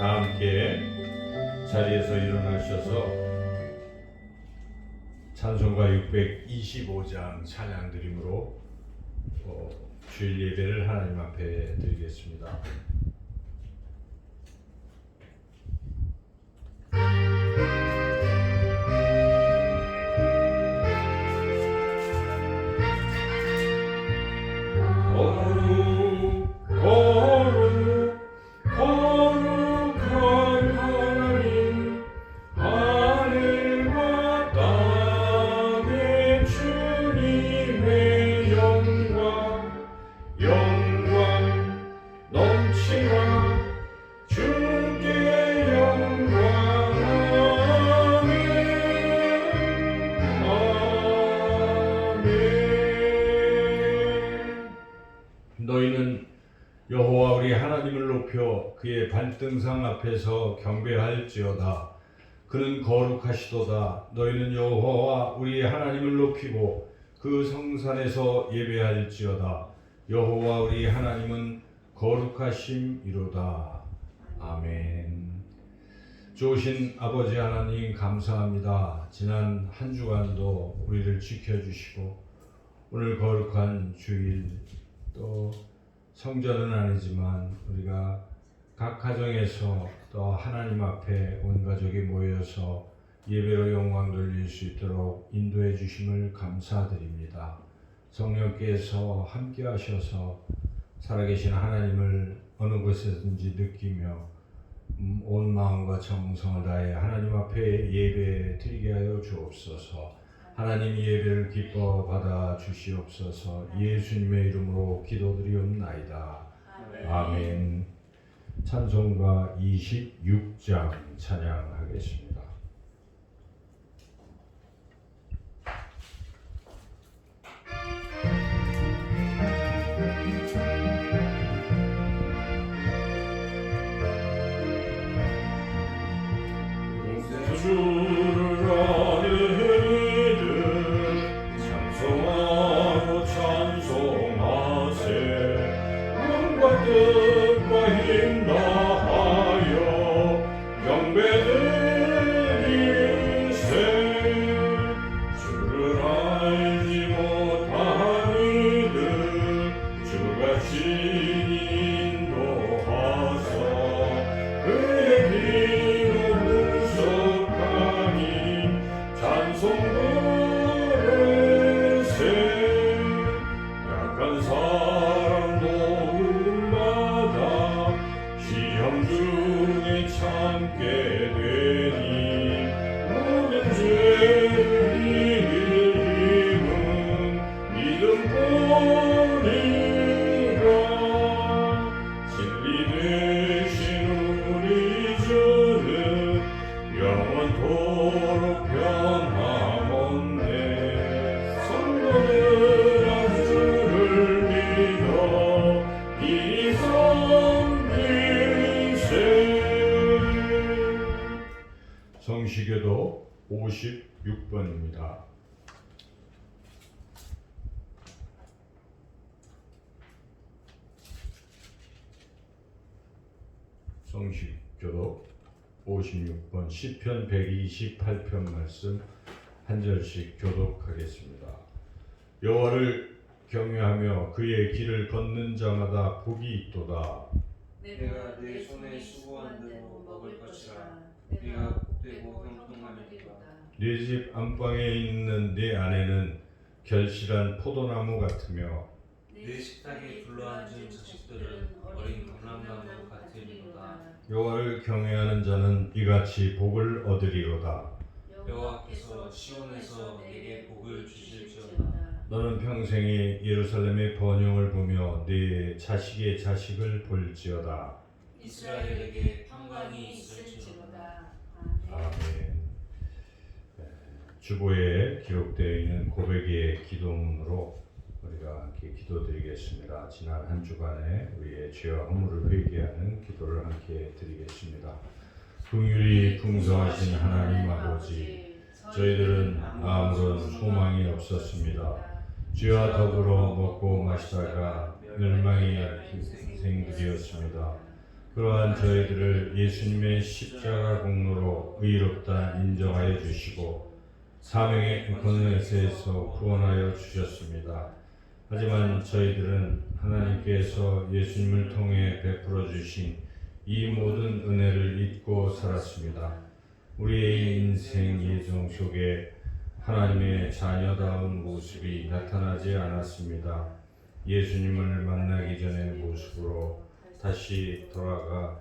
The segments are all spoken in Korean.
다 함께 자리에서 일어나셔서 찬송가 625장 찬양 드림으로 주일 예배를 하나님 앞에 드리겠습니다. 너희는 여호와 우리 하나님을 높여 그의 발등상 앞에서 경배할지어다. 그는 거룩하시도다. 너희는 여호와 우리 하나님을 높이고 그 성산에서 예배할지어다. 여호와 우리 하나님은 거룩하심이로다. 아멘. 좋으신 아버지 하나님 감사합니다. 지난 한 주간도 우리를 지켜주시고 오늘 거룩한 주일 또 성전은 아니지만 우리가 각 가정에서 또 하나님 앞에 온 가족이 모여서 예배로 영광 돌릴 수 있도록 인도해 주심을 감사드립니다. 성령께서 함께 하셔서 살아계신 하나님을 어느 곳에든지 느끼며 온 마음과 정성을 다해 하나님 앞에 예배 드리게 하여 주옵소서. 하나님 예배를 기뻐 받아 주시옵소서. 예수님의 이름으로 기도드리옵나이다. 아멘. 찬송가 26장 찬양하겠습니다. 주를 아는 찬송하고 찬송하세. 눈과 뜻과 힘 다하여 경배드리세. 주를 알지 못한 이들 주가 친히 인도하사 그의 비로 구속하니 찬송 약한 사람도 음마다 시험 중에 참게 되니 모든 죄를 이길 힘은 믿음뿐이라. 진리 되신 우리 주는 영원토록 변함없네. 성도는 성시교도 56번입니다. 성시교도 56번 시편 128편 말씀 한 절씩 교독하겠습니다. 여호와를 경외하며 그의 길을 걷는 자마다 복이 있도다. 내가 내 손에 수고한 대로 먹을 것이라. 네가 복되고 형통하리로다. 네 집 안방에 있는 네 아내는 결실한 포도나무 같으며 내 식탁에 둘러앉은 자식들은 어린 감람나무 같으리로다. 여호와를 경외하는 자는 이같이 복을 얻으리로다. 여호와께서 시온에서 내게 복을 주실지어다. 너는 평생에 예루살렘의 번영을 보며 네 자식의 자식을 볼지어다. 이스라엘에게 평강이 있을지어다. 아멘. 주보에 기록되어 있는 고백의 기도문으로 우리가 함께 기도드리겠습니다. 지난 한 주간에 우리의 죄와 허물을 회개하는 기도를 함께 드리겠습니다. 긍휼이 풍성하신 하나님 아버지, 저희들은 아무런 소망이 없었습니다. 주와 더불어 먹고 마시다가 멸망의 생들이었습니다. 그러한 저희들을 예수님의 십자가 공로로 의롭다 인정하여 주시고 사명의 권세에서 구원하여 주셨습니다. 하지만 저희들은 하나님께서 예수님을 통해 베풀어 주신 이 모든 은혜를 잊고 살았습니다. 우리의 인생 예정 속에 하나님의 자녀다운 모습이 나타나지 않았습니다. 예수님을 만나기 전의 모습으로 다시 돌아가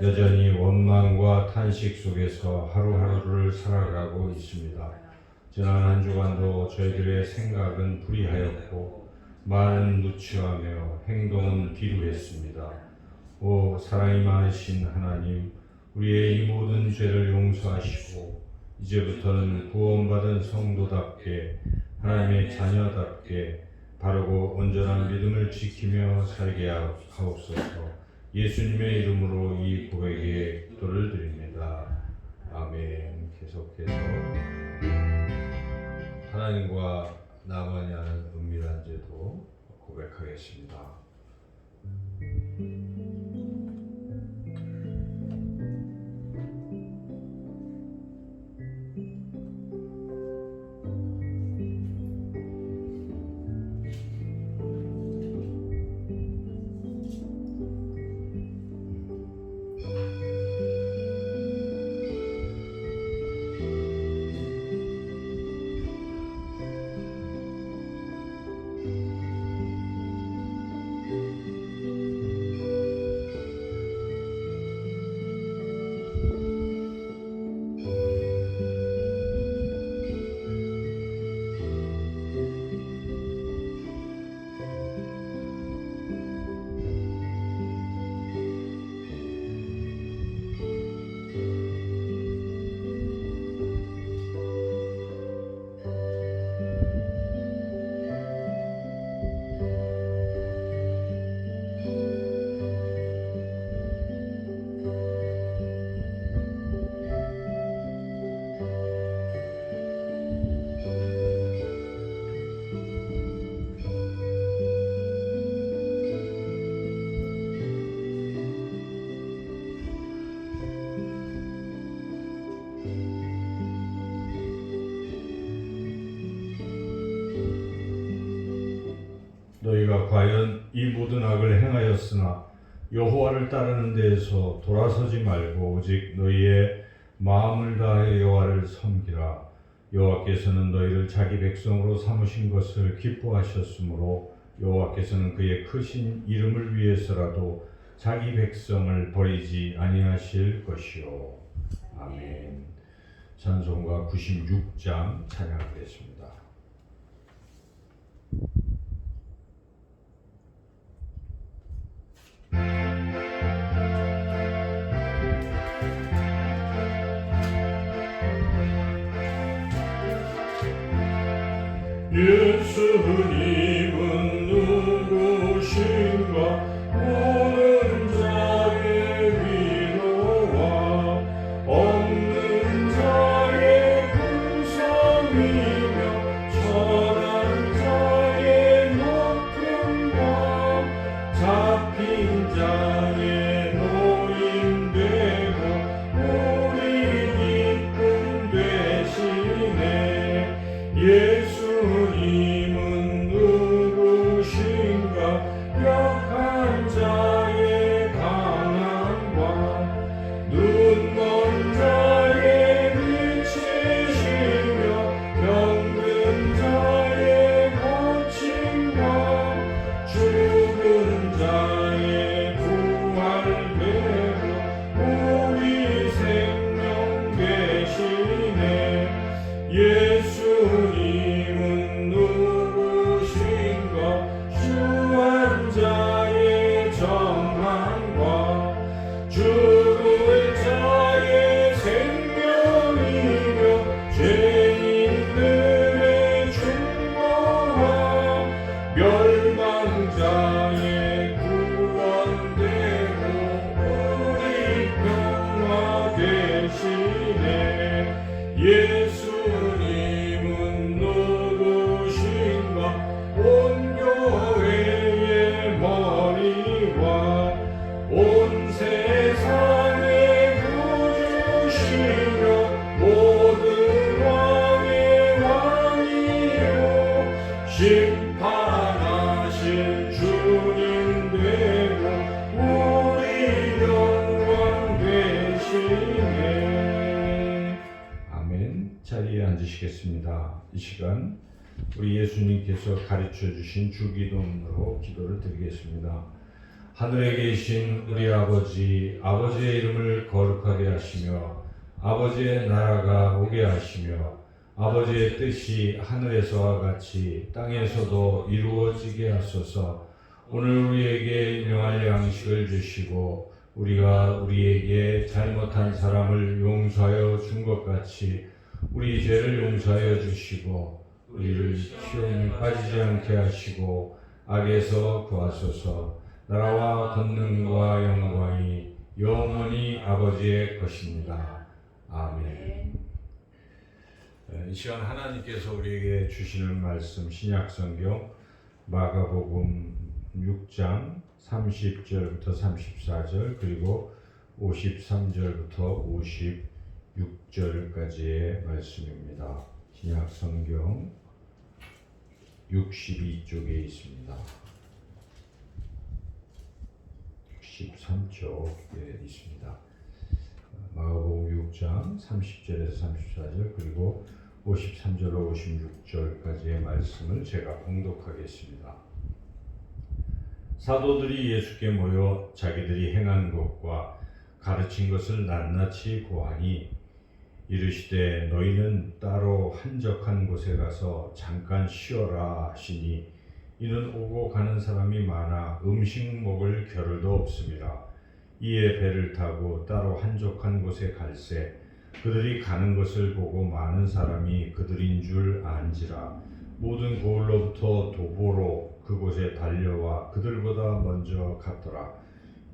여전히 원망과 탄식 속에서 하루하루를 살아가고 있습니다. 지난 한 주간도 저희들의 생각은 불의하였고 말은 누추하며 행동은 비루했습니다. 오 사랑이 많으신 하나님, 우리의 이 모든 죄를 용서하시고 이제부터는 구원받은 성도답게 하나님의 자녀답게 바르고 온전한 믿음을 지키며 살게 하옵소서. 예수님의 이름으로 이 고백에 기도를 드립니다. 아멘. 계속해서 하나님과 나만이 아는 은밀한 제도 고백하겠습니다. 너희가 과연 이 모든 악을 행하였으나 여호와를 따르는 데에서 돌아서지 말고 오직 너희의 마음을 다하여 여호와를 섬기라. 여호와께서는 너희를 자기 백성으로 삼으신 것을 기뻐하셨으므로 여호와께서는 그의 크신 이름을 위해서라도 자기 백성을 버리지 아니하실 것이요. 아멘. 찬송가 96장 찬양하겠습니다. 예수님은 누구신가 모든 자의 위로와 없는 자의 근성이며 천한 자의 높음과 잡힌 자의 노임되고 우리 기쁨 되시네. 예수님은 누구신가 약한 자의 강함과 눈먼 자의 빛이시며 병든 자의 고침과 죽은 자의 부활되고 우리 생명 되시네. 예수님은 누구신가 주한 자의 정함과 죽을 자의 생명이며 죄인들의 중보와 멸망자의 구원되고 우리 평화 되시네. 예수님은 누구신가 온 교회의 머리와 온 세상 앉으시겠습니다. 이 시간 우리 예수님께서 가르쳐 주신 주기도문으로 기도를 드리겠습니다. 하늘에 계신 우리 아버지, 아버지의 이름을 거룩하게 하시며 아버지의 나라가 오게 하시며 아버지의 뜻이 하늘에서와 같이 땅에서도 이루어지게 하소서. 오늘 우리에게 일용할 양식을 주시고 우리가 우리에게 잘못한 사람을 용서하여 준 것 같이 우리 죄를 용서하여 주시고 우리를 시험에 빠지지 않게 하시고 악에서 구하소서. 나라와 권능과 영광이 영원히 아버지의 것입니다. 아멘. 이 시간 하나님께서 우리에게 주시는 말씀 신약성경 마가복음 6장 30절부터 34절 그리고 53절부터 56절까지의 말씀입니다. 신약성경 62쪽에 있습니다. 63쪽에 있습니다. 마가복음 6장 30절에서 34절 그리고 53절로 56절까지의 말씀을 제가 봉독하겠습니다. 사도들이 예수께 모여 자기들이 행한 것과 가르친 것을 낱낱이 고하니 이르시되 너희는 따로 한적한 곳에 가서 잠깐 쉬어라 하시니 이는 오고 가는 사람이 많아 음식 먹을 겨를도 없습니다. 이에 배를 타고 따로 한적한 곳에 갈새 그들이 가는 것을 보고 많은 사람이 그들인 줄 안지라. 모든 고을로부터 도보로 그곳에 달려와 그들보다 먼저 갔더라.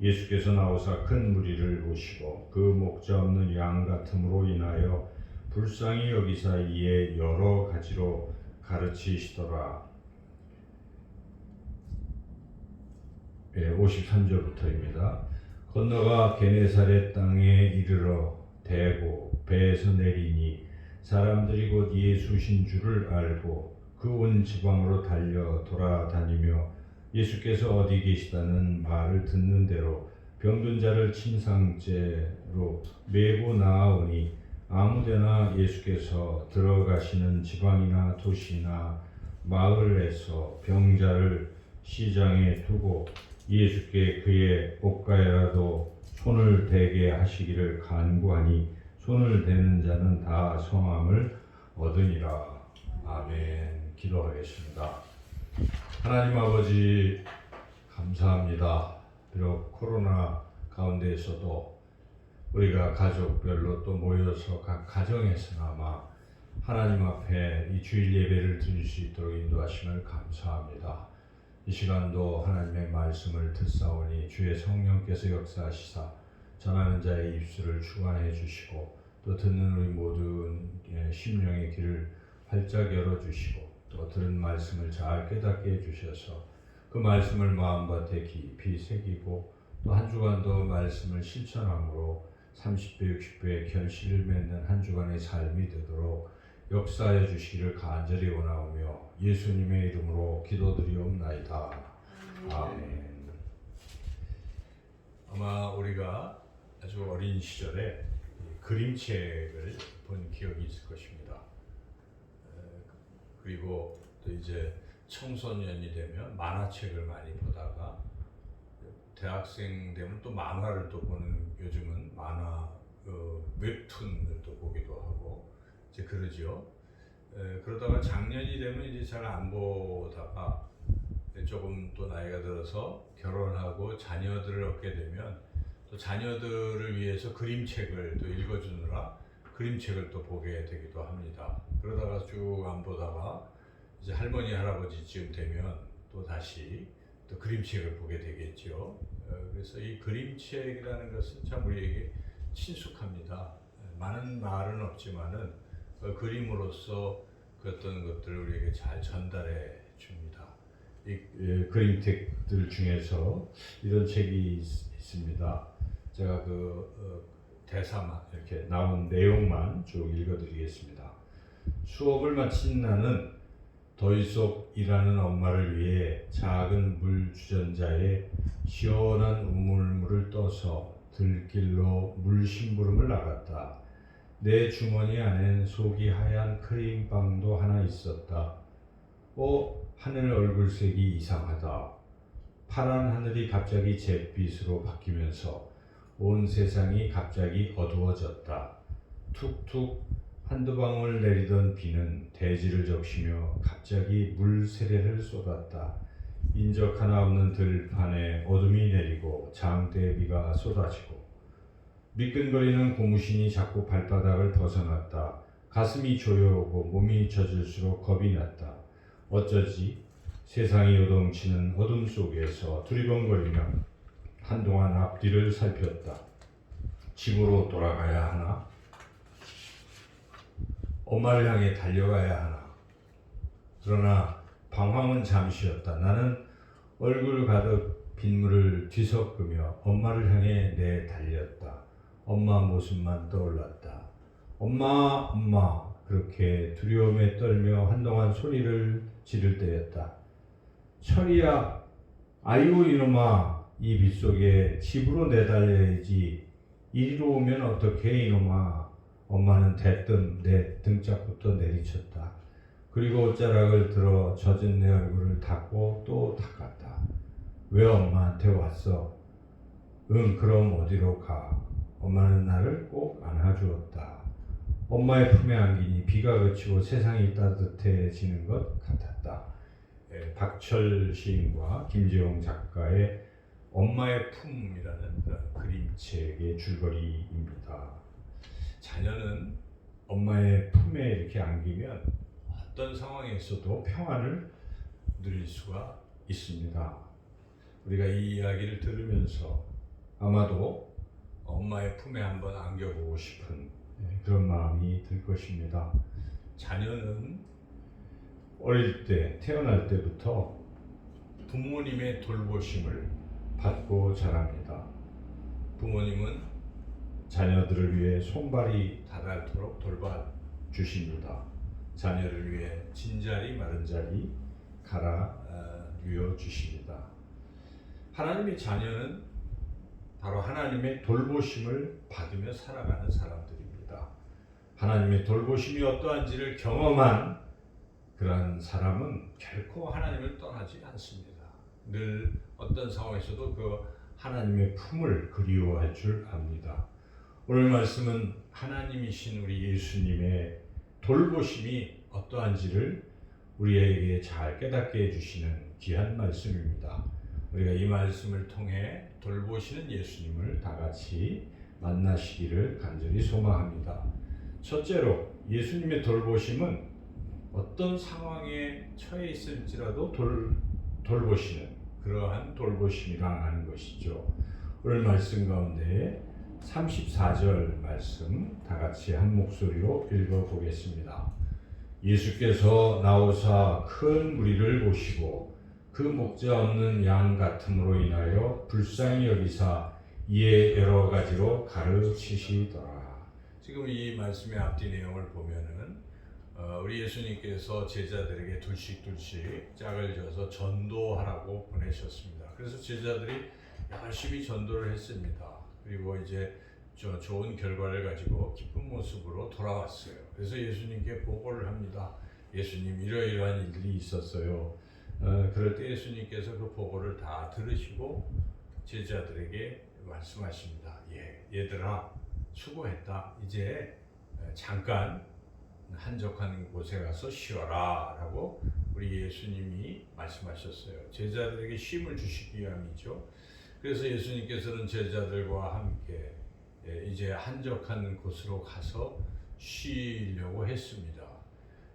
예수께서 나오사 큰 무리를 보시고 그 목자 없는 양 같음으로 인하여 불쌍히 여기사 이에 여러 가지로 가르치시더라. 53절부터입니다. 건너가 게네사렛 땅에 이르러 대고 배에서 내리니 사람들이 곧 예수신 줄을 알고 그 온 지방으로 달려 돌아다니며 예수께서 어디 계시다는 말을 듣는 대로 병든 자를 침상째로 메고 나아오니 아무데나 예수께서 들어가시는 지방이나 도시나 마을에서 병자를 시장에 두고 예수께 그의 옷가에라도 손을 대게 하시기를 간구하니 손을 대는 자는 다 성함을 얻으니라. 아멘. 기도하겠습니다. 하나님 아버지 감사합니다. 비록 코로나 가운데에서도 우리가 가족별로 또 모여서 각 가정에서나마 하나님 앞에 이 주일 예배를 드릴 수 있도록 인도하심을 감사합니다. 이 시간도 하나님의 말씀을 듣사오니 주의 성령께서 역사하시사 전하는 자의 입술을 주관해 주시고 또 듣는 우리 모든 심령의 귀를 활짝 열어주시고 또 들은 말씀을 잘 깨닫게 해주셔서 그 말씀을 마음밭에 깊이 새기고 또 한 주간도 말씀을 실천함으로 30배 60배의 결실을 맺는 한 주간의 삶이 되도록 역사해 주시기를 간절히 원하오며 예수님의 이름으로 기도드리옵나이다. 아멘. 아마 우리가 아주 어린 시절에 그림책을 본 기억이 있을 것입니다. 그리고 또 이제 청소년이 되면 만화책을 많이 보다가 대학생 되면 또 만화를 또 보는, 요즘은 만화 웹툰을 또 보기도 하고 이제 그러죠. 그러다가 작년이 되면 이제 잘 안 보다가 조금 또 나이가 들어서 결혼하고 자녀들을 얻게 되면 또 자녀들을 위해서 그림책을 또 읽어주느라 그림책을 또 보게 되기도 합니다. 그러다가 쭉 안 보다가 이제 할머니 할아버지쯤 되면 또 다시 또 그림책을 보게 되겠죠. 그래서 이 그림책이라는 것은 참 우리에게 친숙합니다. 많은 말은 없지만은 그림으로써 그 어떤 것들을 우리에게 잘 전달해 줍니다. 이 그림책들 중에서 이런 책이 있습니다. 제가 대사만 이렇게 나온 내용만 쭉 읽어드리겠습니다. 수업을 마친 나는 더이속이라는 엄마를 위해 작은 물 주전자에 시원한 우물물을 떠서 들길로 물 심부름을 나갔다. 내 주머니 안엔 속이 하얀 크림빵도 하나 있었다. 하늘 얼굴색이 이상하다. 파란 하늘이 갑자기 잿빛으로 바뀌면서 온 세상이 갑자기 어두워졌다. 툭툭 한두 방울 내리던 비는 대지를 적시며 갑자기 물 세례를 쏟았다. 인적 하나 없는 들판에 어둠이 내리고 장대비가 쏟아지고 미끈거리는 고무신이 자꾸 발바닥을 벗어났다. 가슴이 조여오고 몸이 젖을수록 겁이 났다. 어쩌지 세상이 요동치는 어둠 속에서 두리번거리며 한동안 앞뒤를 살폈다. 집으로 돌아가야 하나? 엄마를 향해 달려가야 하나? 그러나 방황은 잠시였다. 나는 얼굴 가득 빗물을 뒤섞으며 엄마를 향해 내달렸다. 엄마 모습만 떠올랐다. 엄마, 엄마. 그렇게 두려움에 떨며 한동안 소리를 지를 때였다. 철이야, 아이고 이놈아, 이 빗속에 집으로 내달려야지. 이리로 오면 어떡해 이놈아. 엄마는 대뜸 내 등짝부터 내리쳤다. 그리고 옷자락을 들어 젖은 내 얼굴을 닦고 또 닦았다. 왜 엄마한테 왔어? 응, 그럼 어디로 가? 엄마는 나를 꼭 안아주었다. 엄마의 품에 안기니 비가 그치고 세상이 따뜻해지는 것 같았다. 박철 시인과 김재용 작가의 엄마의 품이라는 그런 그림책의 줄거리입니다. 자녀는 엄마의 품에 이렇게 안기면 어떤 상황에서도 평안을 누릴 수가 있습니다. 우리가 이 이야기를 들으면서 아마도 엄마의 품에 한번 안겨보고 싶은 그런 마음이 들 것입니다. 자녀는 어릴 때, 태어날 때부터 부모님의 돌보심을 받고 자랍니다. 부모님은 자녀들을 위해 손발이 닳도록 돌봐주십니다. 자녀를 위해 진자리 마른자리 갈아 뉘어주십니다. 하나님의 자녀는 바로 하나님의 돌보심을 받으며 살아가는 사람들입니다. 하나님의 돌보심이 어떠한지를 경험한 그러한 사람은 결코 하나님을 떠나지 않습니다. 늘 어떤 상황에서도 그 하나님의 품을 그리워할 줄 압니다. 오늘 말씀은 하나님이신 우리 예수님의 돌보심이 어떠한지를 우리에게 잘 깨닫게 해주시는 귀한 말씀입니다. 우리가 이 말씀을 통해 돌보시는 예수님을 다 같이 만나시기를 간절히 소망합니다. 첫째로 예수님의 돌보심은 어떤 상황에 처해 있을지라도 돌보시는 그러한 돌보심이라 하는 것이죠. 오늘 말씀 가운데 34절 말씀 다 같이 한 목소리로 읽어보겠습니다. 예수께서 나오사 큰 무리를 보시고 그 목자 없는 양 같음으로 인하여 불쌍히 여기사 이에 여러 가지로 가르치시더라. 지금 이 말씀의 앞뒤 내용을 보면은 우리 예수님께서 제자들에게 둘씩 짝을 져서 전도하라고 보내셨습니다. 그래서 제자들이 열심히 전도를 했습니다. 그리고 이제 좋은 결과를 가지고 기쁜 모습으로 돌아왔어요. 그래서 예수님께 보고를 합니다. 예수님 이러이러한 일이 있었어요. 그럴 때 예수님께서 그 보고를 다 들으시고 제자들에게 말씀하십니다. 얘들아 수고했다. 이제 잠깐 한적한 곳에 가서 쉬어라 라고 우리 예수님이 말씀하셨어요. 제자들에게 쉼을 주시기 위함이죠. 그래서 예수님께서는 제자들과 함께 이제 한적한 곳으로 가서 쉬려고 했습니다.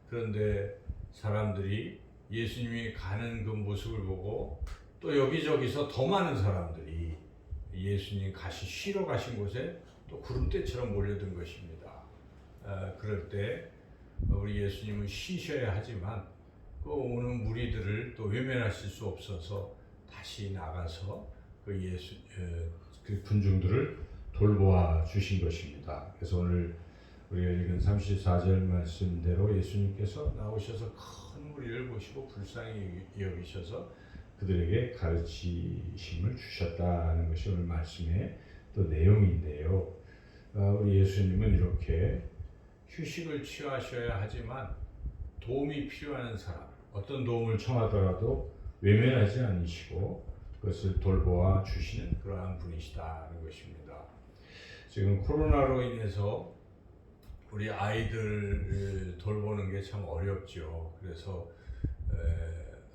그런데 사람들이 예수님이 가는 그 모습을 보고 또 여기저기서 더 많은 사람들이 예수님 쉬러 가신 곳에 또 구름대처럼 몰려든 것입니다. 그럴 때 우리 예수님은 쉬셔야 하지만 그 오는 무리들을 또 외면하실 수 없어서 다시 나가서 그 군중들을 돌보아 주신 것입니다. 그래서 오늘 우리가 읽은 34절 말씀대로 예수님께서 나오셔서 큰 무리를 보시고 불쌍히 여기셔서 그들에게 가르치심을 주셨다는 것이 오늘 말씀의 또 내용인데요. 우리 예수님은 이렇게 휴식을 취하셔야 하지만 도움이 필요한 사람, 어떤 도움을 청하더라도 외면하지 않으시고 그것을 돌보아 주시는 그러한 분이시다는 것입니다. 지금 코로나로 인해서 우리 아이들을 돌보는 게 참 어렵죠. 그래서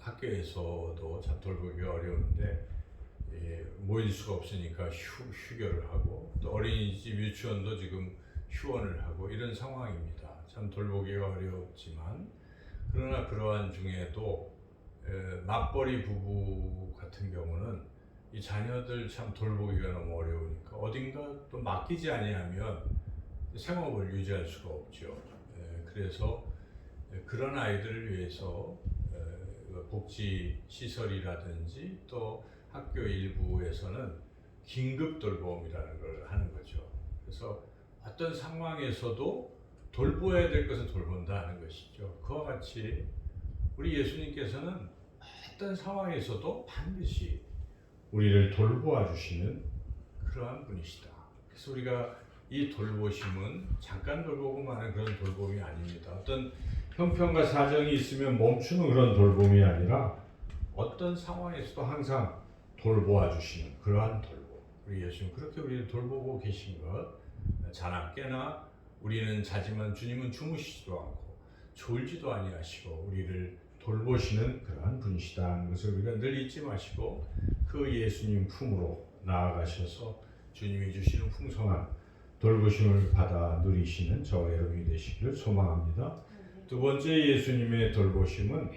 학교에서도 참 돌보기가 어려운데 모일 수가 없으니까 휴교를 하고 또 어린이집 유치원도 지금 휴원을 하고 이런 상황입니다. 참 돌보기가 어렵지만 그러나 그러한 중에도 맞벌이 부부 같은 경우는 이 자녀들 참 돌보기가 너무 어려우니까 어딘가 또 맡기지 아니하면 생업을 유지할 수가 없죠. 그래서 그런 아이들을 위해서 복지 시설이라든지 또 학교 일부에서는 긴급 돌봄이라는 걸 하는 거죠. 그래서 어떤 상황에서도 돌보아야 될 것을 돌본다는 것이죠. 그와 같이 우리 예수님께서는 어떤 상황에서도 반드시 우리를 돌보아 주시는 그러한 분이시다. 그래서 우리가 이 돌보심은 잠깐 돌보고 마는 그런 돌봄이 아닙니다. 어떤 형편과 사정이 있으면 멈추는 그런 돌봄이 아니라 어떤 상황에서도 항상 돌보아 주시는 그러한 돌봄. 우리 예수님 그렇게 우리를 돌보고 계신 것 자나 깨나 우리는 자지만 주님은 주무시지도 않고 졸지도 아니하시고 우리를 돌보시는 그러한 분이시다는 것을 우리가 늘 잊지 마시고 그 예수님 품으로 나아가셔서 주님이 주시는 풍성한 돌보심을 받아 누리시는 저와 여러분이 되시기를 소망합니다. 두 번째 예수님의 돌보심은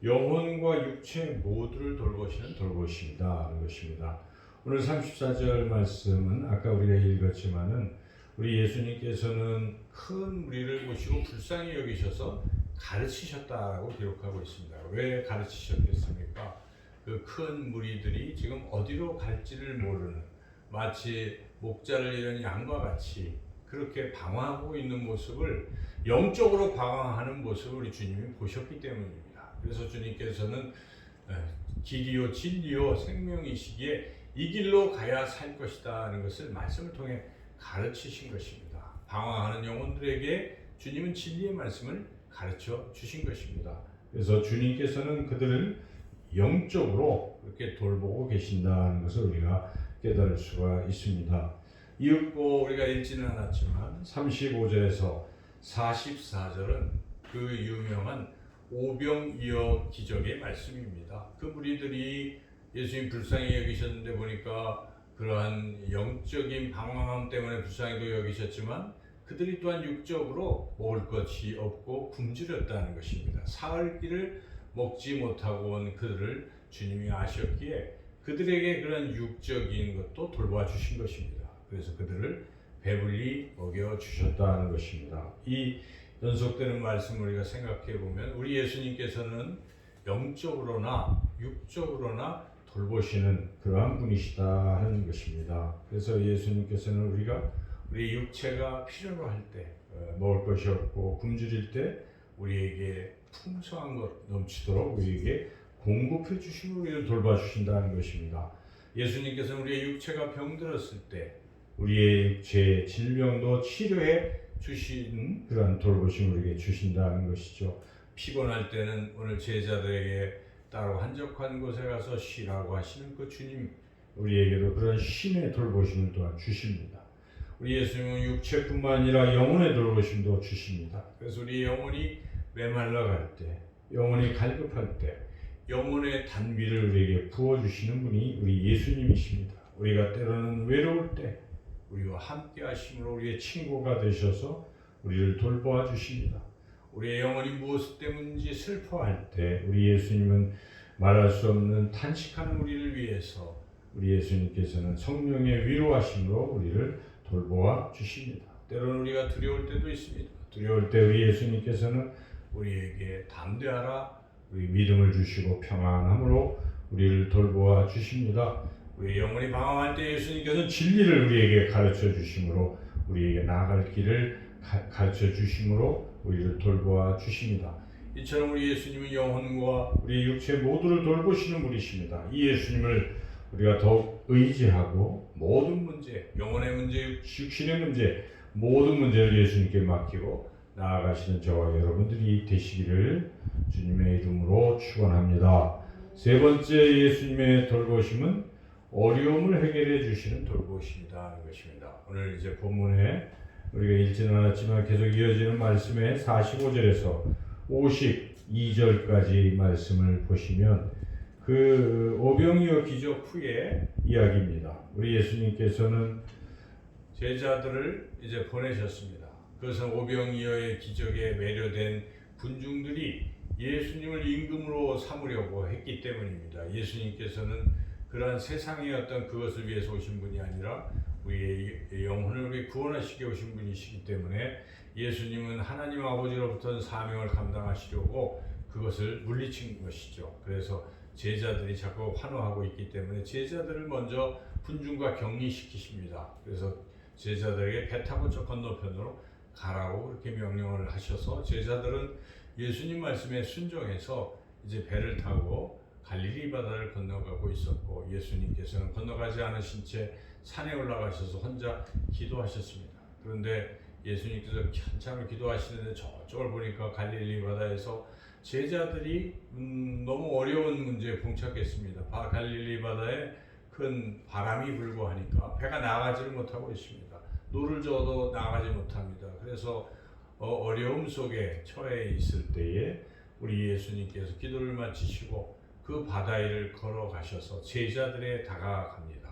영혼과 육체 모두를 돌보시는 돌보심이다라는 것입니다. 오늘 34절 말씀은 아까 우리가 읽었지만은 우리 예수님께서는 큰 무리를 보시고 불쌍히 여기셔서 가르치셨다라고 기록하고 있습니다. 왜 가르치셨겠습니까? 그 큰 무리들이 지금 어디로 갈지를 모르는 마치 목자를 잃은 양과 같이 그렇게 방황하고 있는 모습을 영적으로 방황하는 모습을 우리 주님이 보셨기 때문입니다. 그래서 주님께서는 길이요 진리요 생명이시기에 이 길로 가야 살 것이다 하는 것을 말씀을 통해 가르치신 것입니다. 방황하는 영혼들에게 주님은 진리의 말씀을 가르쳐 주신 것입니다. 그래서 주님께서는 그들을 영적으로 그렇게 돌보고 계신다는 것을 우리가 깨달을 수가 있습니다. 이윽고 우리가 읽지는 않았지만 35절에서 44절은 그 유명한 오병이어 기적의 말씀입니다. 그 무리들이 예수님 불쌍히 여기셨는데 보니까 그러한 영적인 방황함 때문에 불쌍히도 여기셨지만 그들이 또한 육적으로 먹을 것이 없고 굶주렸다는 것입니다. 사흘 길을 먹지 못하고 온 그들을 주님이 아셨기에 그들에게 그런 육적인 것도 돌봐 주신 것입니다. 그래서 그들을 배불리 먹여 주셨다는 것입니다. 이 연속되는 말씀을 우리가 생각해 보면 우리 예수님께서는 영적으로나 육적으로나 돌보시는 그러한 분이시다 하는 것입니다. 그래서 예수님께서는 우리가 우리 육체가 필요로 할 때 먹을 것이 없고 굶주릴 때 우리에게 풍성한 것 넘치도록 우리에게 공급해 주시고 우리를 돌봐 주신다는 것입니다. 예수님께서는 우리의 육체가 병들었을 때 우리의 육체의 질병도 치료해 주시는 그런 돌보심을 우리에게 주신다는 것이죠. 피곤할 때는 오늘 제자들에게 따로 한적한 곳에 가서 쉬라고 하시는 그 주님 우리에게도 그런 신의 돌보심을 또한 주십니다. 우리 예수님은 육체뿐만 아니라 영혼의 돌보심도 주십니다. 그래서 우리 영혼이 메말라갈 때, 영혼이 갈급할 때 영혼의 단비를 우리에게 부어주시는 분이 우리 예수님이십니다. 우리가 때로는 외로울 때 우리와 함께 하심으로 우리의 친구가 되셔서 우리를 돌보아 주십니다. 우리의 영혼이 무엇 때문인지 슬퍼할 때 우리 예수님은 말할 수 없는 탄식하는 우리를 위해서 우리 예수님께서는 성령의 위로하심으로 우리를 돌보아 주십니다. 때로는 우리가 두려울 때도 있습니다. 두려울 때 우리 예수님께서는 우리에게 담대하라 우리 믿음을 주시고 평안함으로 우리를 돌보아 주십니다. 우리 영혼이 방황할 때 예수님께서는 진리를 우리에게 가르쳐 주심으로 우리에게 나아갈 길을 가르쳐 주심으로 우리를 돌보아 주십니다. 이처럼 우리 예수님은 영혼과 우리 육체 모두를 돌보시는 분이십니다. 이 예수님을 우리가 더욱 의지하고 모든 문제, 영혼의 문제, 육신의 문제, 모든 문제를 예수님께 맡기고 나아가시는 저와 여러분들이 되시기를 주님의 이름으로 축원합니다. 세 번째 예수님의 돌보심은 어려움을 해결해 주시는 돌보심이다 하는 것입니다. 오늘 이제 본문에 우리가 읽지는 않았지만 계속 이어지는 말씀에 45절에서 52절까지 말씀을 보시면 그 오병이어 기적 후의 이야기입니다. 우리 예수님께서는 제자들을 이제 보내셨습니다. 그것은 오병이어의 기적에 매료된 군중들이 예수님을 임금으로 삼으려고 했기 때문입니다. 예수님께서는 그러한 세상의 어떤 그것을 위해서 오신 분이 아니라 우리의 영혼을 구원하시기 오신 분이시기 때문에 예수님은 하나님 아버지로부터 사명을 감당하시려고 그것을 물리친 것이죠. 그래서 제자들이 자꾸 환호하고 있기 때문에 제자들을 먼저 군중과 격리시키십니다. 그래서 제자들에게 배 타고 저 건너편으로 가라고 그렇게 명령을 하셔서 제자들은 예수님 말씀에 순종해서 이제 배를 타고 갈릴리 바다를 건너가고 있었고 예수님께서는 건너가지 않으신 채 산에 올라가셔서 혼자 기도하셨습니다. 그런데 예수님께서 한참을 기도하시는데 저쪽을 보니까 갈릴리 바다에서 제자들이 너무 어려운 문제에 봉착했습니다. 갈릴리 바다에 큰 바람이 불고 하니까 배가 나가지를 못하고 있습니다. 노를 저어도 나가지 못합니다. 그래서 어려움 속에 처해 있을 때에 우리 예수님께서 기도를 마치시고 그 바다를 걸어가셔서 제자들에 다가갑니다.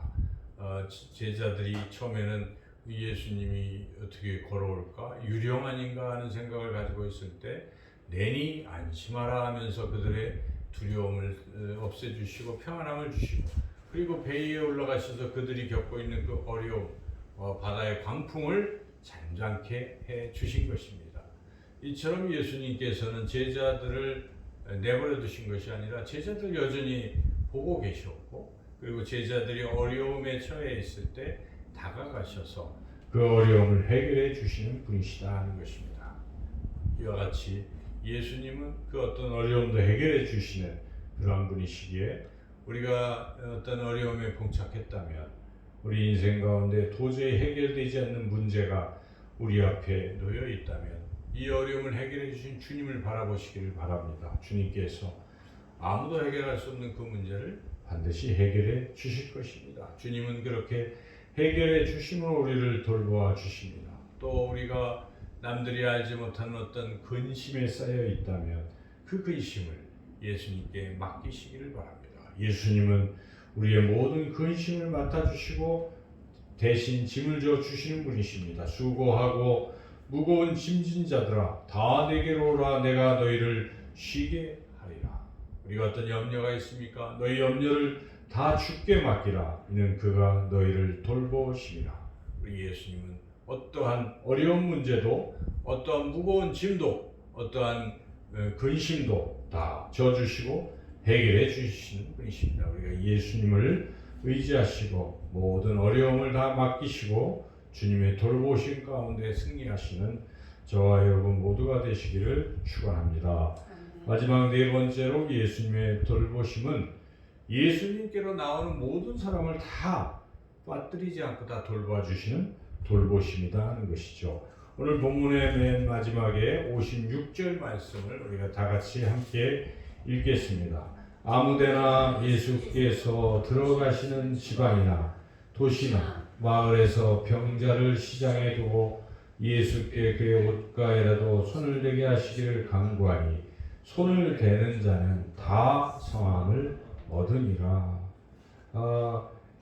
제자들이 처음에는 예수님이 어떻게 걸어올까? 유령 아닌가 하는 생각을 가지고 있을 때 내니 안심하라 하면서 그들의 두려움을 없애주시고 평안함을 주시고 그리고 배 위에 올라가셔서 그들이 겪고 있는 그 어려움 바다의 광풍을 잠잠케 해 주신 것입니다. 이처럼 예수님께서는 제자들을 내버려 두신 것이 아니라 제자들 여전히 보고 계셨고 그리고 제자들이 어려움에 처해 있을 때 다가가셔서 그 어려움을 해결해 주시는 분이시다 하는 것입니다. 이와 같이 예수님은 그 어떤 어려움도 해결해 주시는 그러한 분이시기에 우리가 어떤 어려움에 봉착했다면 우리 인생 가운데 도저히 해결되지 않는 문제가 우리 앞에 놓여 있다면 이 어려움을 해결해 주신 주님을 바라보시기를 바랍니다. 주님께서 아무도 해결할 수 없는 그 문제를 반드시 해결해 주실 것입니다. 주님은 그렇게 해결해 주심으로 우리를 돌보아 주십니다. 또 우리가 남들이 알지 못하는 어떤 근심에 쌓여 있다면 그 근심을 예수님께 맡기시기를 바랍니다. 예수님은 우리의 모든 근심을 맡아주시고 대신 짐을 져 주시는 분이십니다. 수고하고 무거운 짐진 자들아 다 내게로 오라 내가 너희를 쉬게 하리라. 우리가 어떤 염려가 있습니까? 너희 염려를 다 주께 맡기라. 이는 그가 너희를 돌보심이라. 우리 예수님은 어떠한 어려운 문제도 어떠한 무거운 짐도 어떠한 근심도 다 져주시고 해결해 주시는 분이십니다. 우리가 예수님을 의지하시고 모든 어려움을 다 맡기시고 주님의 돌보심 가운데 승리하시는 저와 여러분 모두가 되시기를 축원합니다. 마지막 네 번째로 예수님의 돌보심은 예수님께로 나오는 모든 사람을 다 빠뜨리지 않고 다 돌봐 주시는 돌보심이다 하는 것이죠. 오늘 본문의 맨 마지막에 56절 말씀을 우리가 다 같이 함께 읽겠습니다. 아무데나 예수께서 들어가시는 지방이나 도시나 마을에서 병자를 시장에 두고 예수께 그의 옷가에라도 손을 대게 하시기를 간구하니 손을 대는 자는 다 성함을 얻으니라.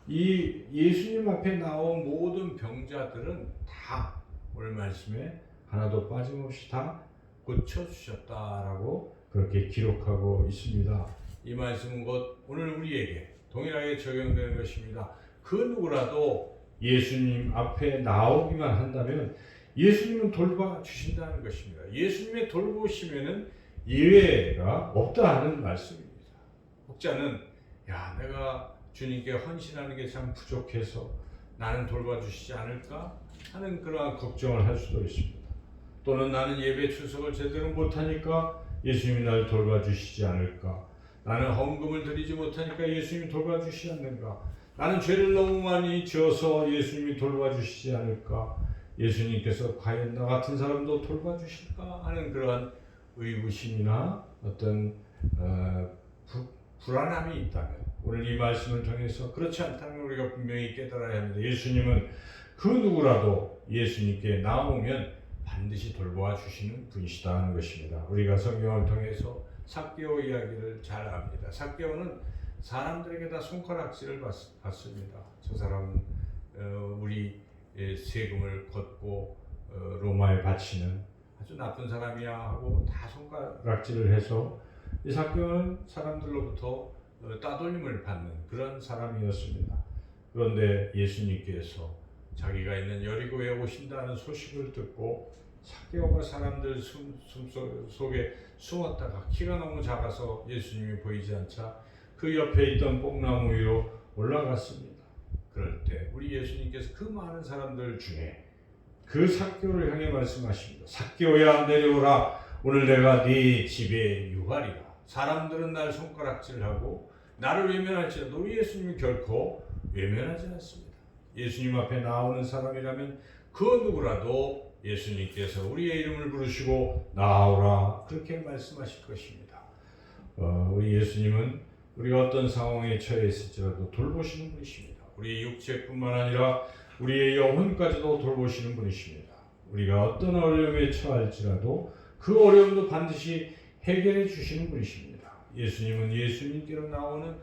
이 예수님 앞에 나온 모든 병자들은 다 오늘 말씀에 하나도 빠짐없이 다 고쳐주셨다라고 그렇게 기록하고 있습니다. 이 말씀은 곧 오늘 우리에게 동일하게 적용되는 것입니다. 그 누구라도 예수님 앞에 나오기만 한다면 예수님은 돌봐주신다는 것입니다. 예수님의 돌보시면은 예외가 없다 하는 말씀입니다. 혹자는 야 내가 주님께 헌신하는 게 참 부족해서 나는 돌봐주시지 않을까 하는 그러한 걱정을 할 수도 있습니다. 또는 나는 예배 출석을 제대로 못하니까 예수님이 나를 돌봐주시지 않을까. 나는 헌금을 드리지 못하니까 예수님이 돌봐주시지 않는가. 나는 죄를 너무 많이 지어서 예수님이 돌봐주시지 않을까. 예수님께서 과연 나 같은 사람도 돌봐주실까 하는 그러한 의구심이나 어떤 불안함이 있다면 오늘 이 말씀을 통해서 그렇지 않다는 걸 우리가 분명히 깨달아야 합니다. 예수님은 그 누구라도 예수님께 나오면 반드시 돌보아 주시는 분이시다 하는 것입니다. 우리가 성경을 통해서 삭개오 이야기를 잘 압니다. 삭개오는 사람들에게 다 손가락질을 받습니다. 저 사람은 우리 세금을 걷고 로마에 바치는 아주 나쁜 사람이야 하고 다 손가락질을 해서 이 삭개오는 사람들로부터 따돌림을 받는 그런 사람이었습니다. 그런데 예수님께서 자기가 있는 여리고에 오신다는 소식을 듣고 삭개오가 사람들 속에 숨었다가 키가 너무 작아서 예수님이 보이지 않자 그 옆에 있던 뽕나무 위로 올라갔습니다. 그럴 때 우리 예수님께서 그 많은 사람들 중에 그 삭개오를 향해 말씀하십니다. 삭개오야 내려오라. 오늘 내가 네 집에 유하리라. 사람들은 날 손가락질하고 나를 외면할지라도 우리 예수님은 결코 외면하지 않습니다. 예수님 앞에 나오는 사람이라면 그 누구라도 예수님께서 우리의 이름을 부르시고 나오라 그렇게 말씀하실 것입니다. 우리 예수님은 우리가 어떤 상황에 처해 있을지라도 돌보시는 분이십니다. 우리의 육체뿐만 아니라 우리의 영혼까지도 돌보시는 분이십니다. 우리가 어떤 어려움에 처할지라도 그 어려움도 반드시 해결해 주시는 분이십니다. 예수님은 예수님께로 나오는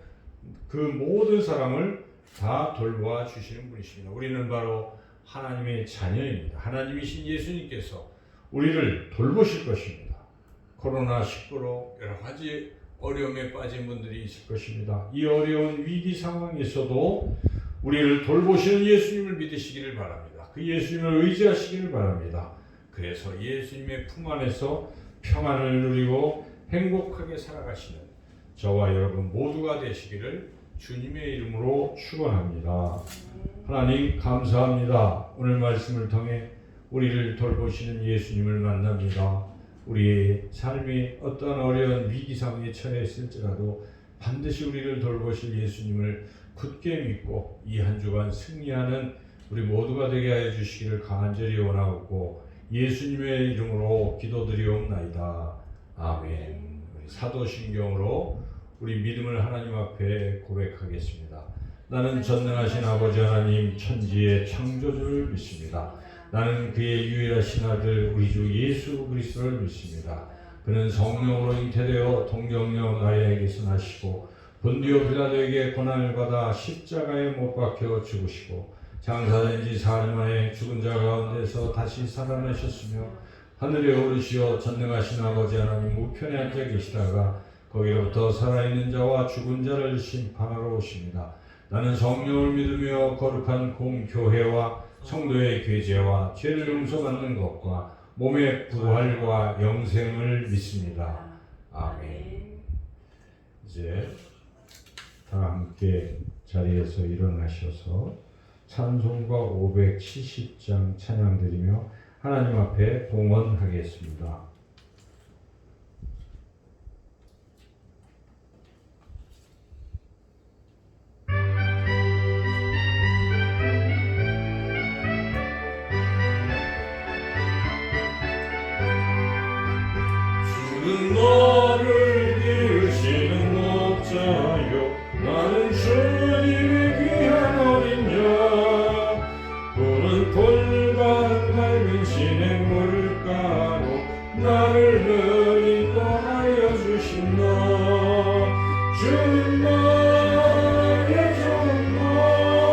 그 모든 사람을 다 돌보아 주시는 분이십니다. 우리는 바로 하나님의 자녀입니다. 하나님이신 예수님께서 우리를 돌보실 것입니다. 코로나19로 여러 가지 어려움에 빠진 분들이 있을 것입니다. 이 어려운 위기 상황에서도 우리를 돌보시는 예수님을 믿으시기를 바랍니다. 그 예수님을 의지하시기를 바랍니다. 그래서 예수님의 품 안에서 평안을 누리고 행복하게 살아가시는 저와 여러분 모두가 되시기를 주님의 이름으로 축원합니다. 하나님 감사합니다. 오늘 말씀을 통해 우리를 돌보시는 예수님을 만납니다. 우리의 삶이 어떤 어려운 위기 상황에 처했을지라도 반드시 우리를 돌보실 예수님을 굳게 믿고 이 한 주간 승리하는 우리 모두가 되게 하여 주시기를 간절히 원하고 예수님의 이름으로 기도드리옵나이다. 아멘. 우리 사도신경으로 우리 믿음을 하나님 앞에 고백하겠습니다. 나는 전능하신 아버지 하나님 천지의 창조주를 믿습니다. 나는 그의 유일하신 아들 우리 주 예수 그리스도를 믿습니다. 그는 성령으로 잉태되어 동정녀 마리아에게서 나시고 본디오 빌라도에게 고난을 받아 십자가에 못 박혀 죽으시고 장사된 지 4일 만에 죽은 자 가운데서 다시 살아나셨으며 하늘에 오르시어 전능하신 아버지 하나님 우편에 앉아 계시다가 거기로부터 살아있는 자와 죽은 자를 심판하러 오십니다. 나는 성령을 믿으며 거룩한 공교회와 성도의 교제와 죄를 용서받는 것과 몸의 부활과 영생을 믿습니다. 아멘. 이제 다 함께 자리에서 일어나셔서 찬송가 570장 찬양드리며 하나님 앞에 봉헌하겠습니다. 주는 너를 기르시는 목자요 나는 주님의 귀한 어린 양 푸른 돌과 밝은 시냇 물가로 나를 늘 인도하여 주신다. 주는 나의 좋은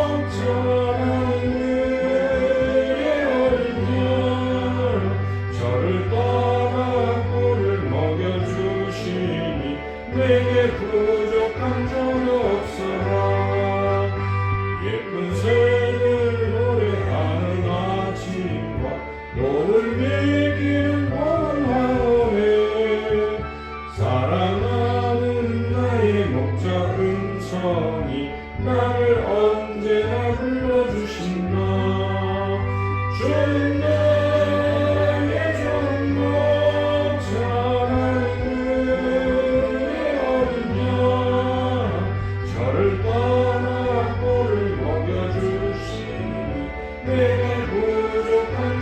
목자라 그의 어린 양 저를 따라 꿀을 먹여주시니 내게 부족한 점 없어라. 예쁜 새들 노래하는 아침과 노을 비기는 봄하늘에 사랑하는 나의 목자 음성이 나를 언제나 불러주신다. 주는 나의 좋은 목자라 그의 어린 양 저를 따라 꿀을 먹여주시니 내게 부족한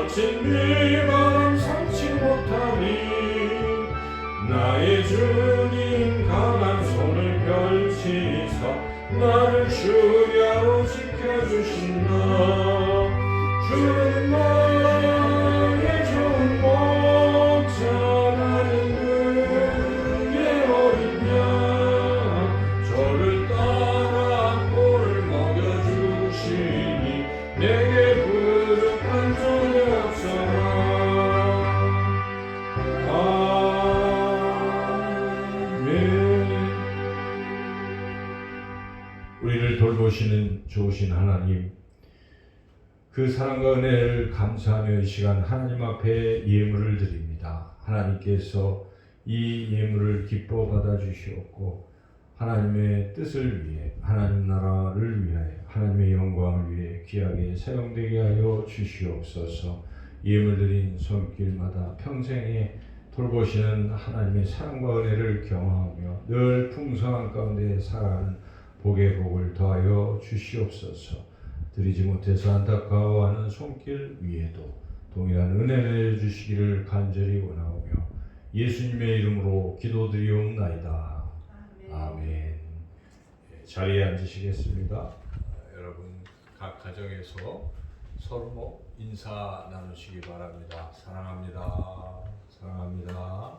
거친 비바람 삼치 못하니 나의 주님 강한 손을 펼치사 나를 주야로 지켜주신다. 주는 나의 좋은 목자 나는 그의 어린 양 저를 따라 꼴을 먹여주시니 내게 부족한 전혀 없어라. 우리를 돌보시는 좋으신 하나님, 그 사랑과 은혜를 감사하며 이 시간 하나님 앞에 예물을 드립니다. 하나님께서 이 예물을 기뻐 받아주시옵고 하나님의 뜻을 위해, 하나님 나라를 위하여, 하나님의 영광을 위해 귀하게 사용되게 하여 주시옵소서. 예물 드린 손길마다 평생에 돌보시는 하나님의 사랑과 은혜를 경험하며 늘 풍성한 가운데 살아가는 복의 복을 더하여 주시옵소서. 드리지 못해서 안타까워하는 손길 위에도 동일한 은혜 내주시기를 간절히 원하오며 예수님의 이름으로 기도드리옵나이다. 아멘. 자리에 앉으시겠습니다. 여러분 각 가정에서 서로 인사 나누시기 바랍니다. 사랑합니다. 사랑합니다.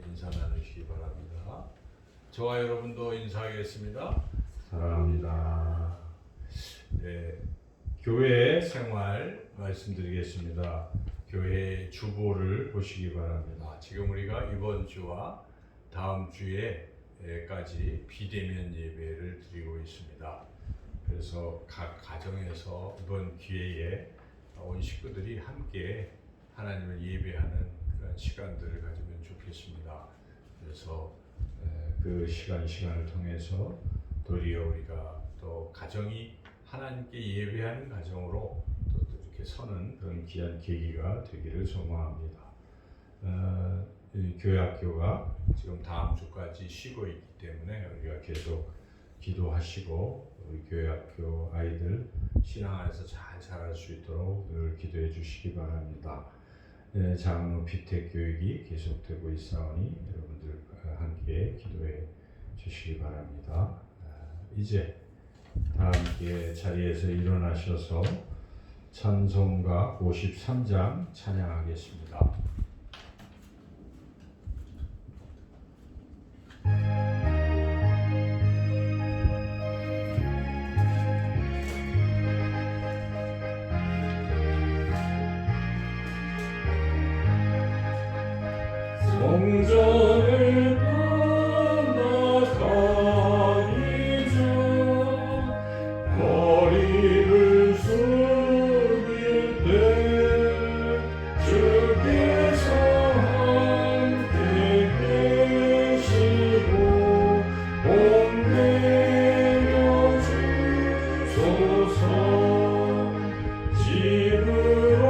인사 나누시기 바랍니다. 저와 여러분도 인사하겠습니다. 사랑합니다. 네, 교회 생활 말씀드리겠습니다. 교회 주보를 보시기 바랍니다. 지금 우리가 이번 주와 다음 주에까지 비대면 예배를 드리고 있습니다. 그래서 각 가정에서 이번 기회에 온 식구들이 함께 하나님을 예배하는 그런 시간들을 가지면 좋겠습니다. 그래서 그 시간을 통해서 도리어 우리가 또 가정이 하나님께 예배하는 가정으로 또 이렇게 서는 그런 귀한 계기가 되기를 소망합니다. 교회 학교가 지금 다음 주까지 쉬고 있기 때문에 우리가 계속 기도하시고 우리 교회 학교 아이들 신앙 안에서 잘 자랄 수 있도록 늘 기도해 주시기 바랍니다. 장로 피택 교육이 계속되고 있사오니 여러분들 함께 기도해 주시기 바랍니다. 이제 다 함께 자리에서 일어나셔서 찬송가 53장 찬양하겠습니다. 성전을 떠나가기 전 거리를 숙일 때 주께서 함께 계시고 봄내려 주소서. 집으로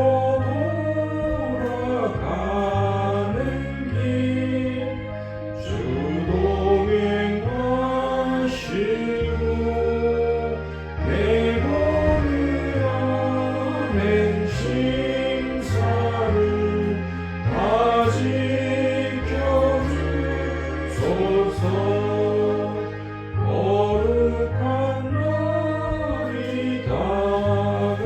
돌아가는 길 주동행하시고 내 걸음 안엔 심사를 다 지켜주소서. 거룩한 날이 다가고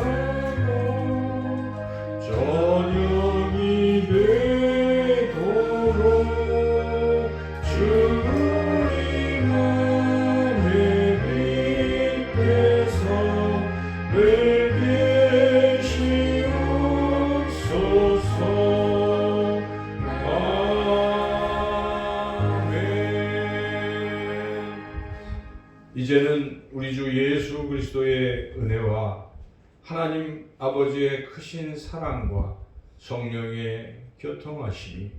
저녁이 되도록 주 우리만의 빛에서 늘 계시옵소서. 아멘. 이제는 우리 주 예수 그리스도의 은혜와 하나님 아버지의 크신 사랑과 성령의 교통하심이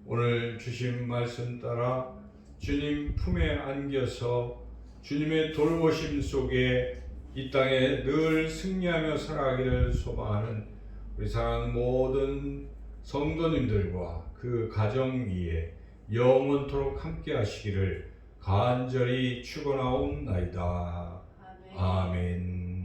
오늘 주신 말씀 따라 주님 품에 안겨서 주님의 돌보심 속에 이 땅에 늘 승리하며 살아가기를 소망하는 우리 사랑하는 모든 성도님들과 그 가정 위에 영원토록 함께 하시기를 간절히 축원하옵나이다. 아멘.